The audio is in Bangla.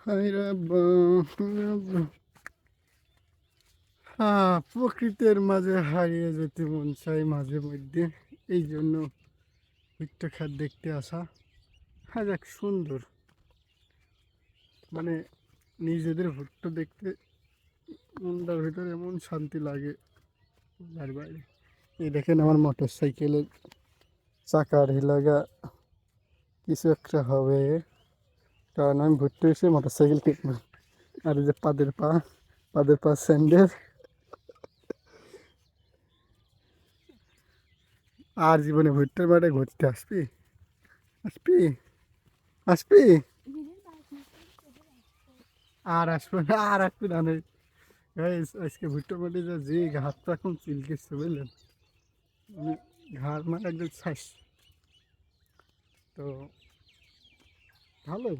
হায় রাব্বা, রাব্বা। প্রকৃতির মাঝে হারিয়ে যেতে মন চাই মাঝে মধ্যে, এই জন্য ভুট্টা ক্ষেত দেখতে আসা। হ্যাঁ, দেখ সুন্দর, মানে নিজেদের ভুট্টা দেখতে মনটার ভিতরে এমন শান্তি লাগে আর বাইরে। এই দেখেন আমার মোটর সাইকেলের চাকার হিলাগা কিছু একটা হবে, কারণ আমি ভুট্টা এসে মোটর সাইকেল কিনবো। আর এই যে পাদের পা স্যান্ডেল। আর জীবনে ভুট্টার মাঠে ঘুরতে আসবি? আসবি? আসবি? আর আসবো না, আর আসবি না রে। Guys, আজকে ভুট্টার মাঠে যে ঘাটটা এখন চিলকেছে বুঝলেন, মানে ঘাড় মানে একদম ছাস। তো ভালো।